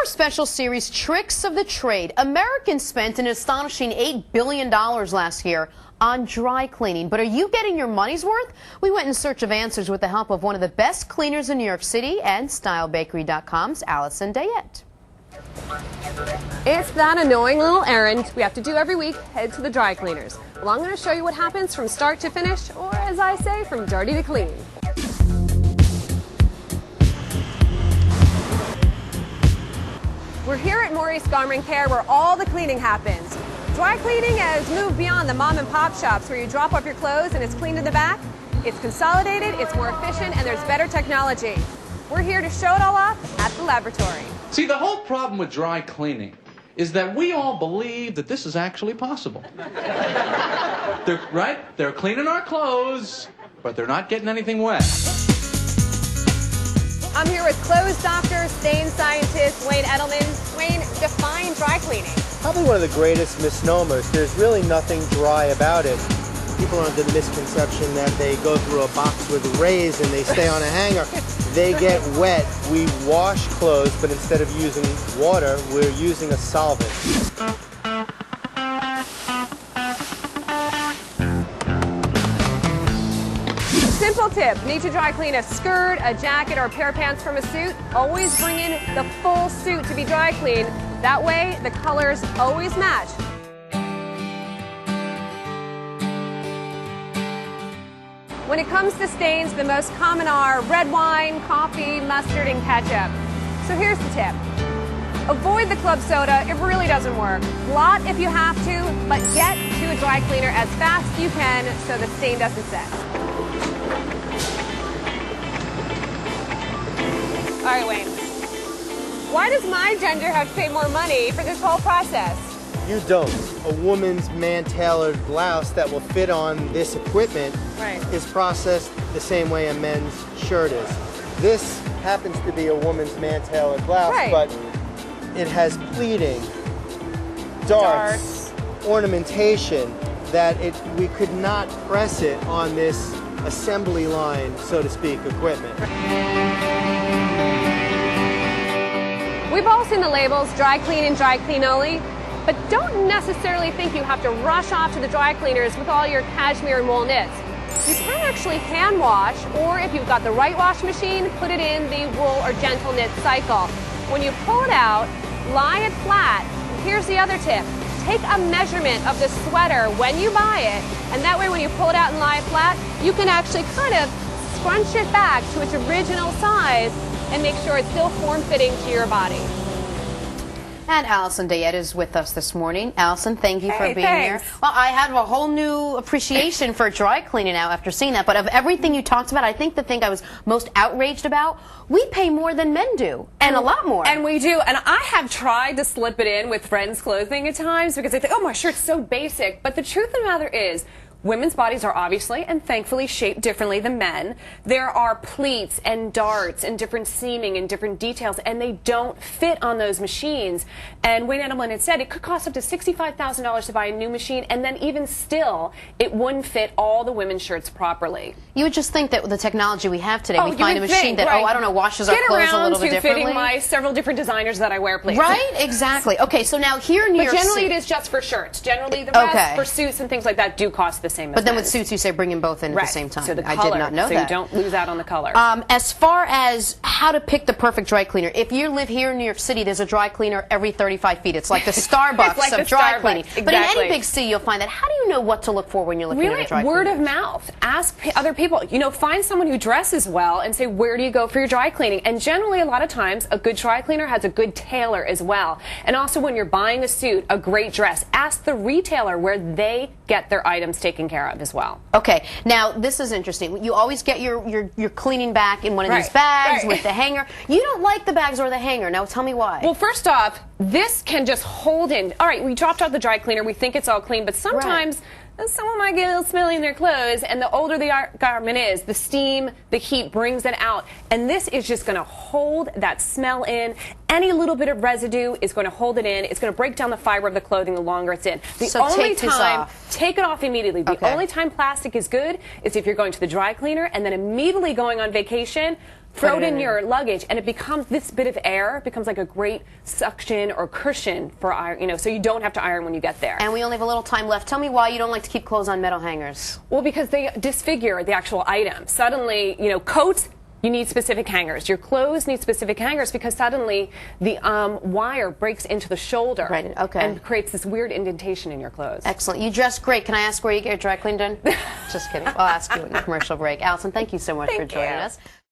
our special series, Tricks of the Trade. Americans spent an astonishing $8 billion last year on dry cleaning. But are you getting your money's worth? We went in search of answers with the help of one of the best cleaners in New York City and StyleBakery.com's Allison Dayette. It's that annoying little errand we have to do every week, head to the dry cleaners. Well, I'm going to show you what happens from start to finish, or as I say, from dirty to clean. We're here at Meurice Garment Care, where all the cleaning happens. Dry cleaning has moved beyond the mom and pop shops where you drop off your clothes and it's cleaned in the back. It's consolidated, it's more efficient, and there's better technology. We're here to show it all off at the laboratory. See, the whole problem with dry cleaning is that we all believe that this is actually possible. They're cleaning our clothes, but they're not getting anything wet. I'm here with clothes doctor, stain scientist, Wayne Edelman. Wayne, define dry cleaning. Probably one of the greatest misnomers. There's really nothing dry about it. People are under the misconception that they go through a box with rays and they stay on a hanger. They get wet. We wash clothes, but instead of using water, we're using a solvent. Simple tip, need to dry clean a skirt, a jacket, or a pair of pants from a suit? Always bring in the full suit to be dry cleaned. That way, the colors always match. When it comes to stains, the most common are red wine, coffee, mustard, and ketchup. So here's the tip. Avoid the club soda, it really doesn't work. Blot if you have to, but get to a dry cleaner as fast as you can so the stain doesn't set. All right, Wayne. Why does my gender have to pay more money for this whole process? You don't. A woman's man-tailored blouse that will fit on this equipment is processed the same way a men's shirt is. This happens to be a woman's man-tailored blouse, but it has pleating, darts, ornamentation, that we could not press it on this assembly line, so to speak, equipment. We've all seen the labels, dry clean and dry clean only, but don't necessarily think you have to rush off to the dry cleaners with all your cashmere and wool knits. You can actually hand wash, or if you've got the right wash machine, put it in the wool or gentle knit cycle. When you pull it out, lie it flat. Here's the other tip. Take a measurement of the sweater when you buy it, and that way when you pull it out and lie it flat, you can actually kind of scrunch it back to its original size and make sure it's still form-fitting to your body. And Allison Dayette is with us this morning. Allison, thank you for being here. Well, I have a whole new appreciation for dry cleaning now after seeing that. But of everything you talked about, I think the thing I was most outraged about, we pay more than men do, and a lot more. And we do. And I have tried to slip it in with friends' clothing at times because they think, oh, my shirt's so basic. But the truth of the matter is, women's bodies are obviously and thankfully shaped differently than men. There are pleats and darts and different seaming and different details, and they don't fit on those machines. And Wayne Edelman had said it could cost up to $65,000 to buy a new machine, and then even still, it wouldn't fit all the women's shirts properly. You would just think that with the technology we have today, we find a machine that, I don't know, washes our clothes a little bit differently. Get around to fitting my several different designers that I wear, please. Right? Exactly. Okay, so now here in New York City. But generally it is just for shirts. Generally the rest for suits and things like that do cost the same as But then with suits, you say bring them both in at the same time. So the color, I did not know so that. You don't lose out on the color. As far as how to pick the perfect dry cleaner, if you live here in New York City, there's a dry cleaner every 35 feet. It's like the Starbucks of dry cleaning. Exactly. But in any big city, you'll find that. How do you know what to look for when you're looking at a dry cleaner? Word of mouth. Ask other people. You know, find someone who dresses well and say, where do you go for your dry cleaning? And generally, a lot of times, a good dry cleaner has a good tailor as well. And also, when you're buying a suit, a great dress, ask the retailer where they get their items taken care of as well. Okay, now this is interesting. You always get your cleaning back in one of these bags with the hanger. You don't like the bags or the hanger. Now tell me why. Well, first off, this can just hold in. All right, we dropped out the dry cleaner. We think it's all clean, but sometimes someone might get a little smelly in their clothes, and the older the garment is, the steam, the heat brings it out, and this is just going to hold that smell in. Any little bit of residue is going to hold it in. It's going to break down the fiber of the clothing the longer it's in. The only time, take it off immediately. The only time plastic is good is if you're going to the dry cleaner and then immediately going on vacation. throw it in your luggage, and it becomes, this bit of air becomes like a great suction or cushion for iron, you know, so you don't have to iron when you get there. And we only have a little time left. Tell me why you don't like to keep clothes on metal hangers. Well, because they disfigure the actual item. Suddenly, you know, coats, you need specific hangers. Your clothes need specific hangers because suddenly the wire breaks into the shoulder and creates this weird indentation in your clothes. Excellent. You dress great. Can I ask where you get your dry clean done? Just kidding. I'll ask you in a commercial break. Allison, thank you so much for joining us.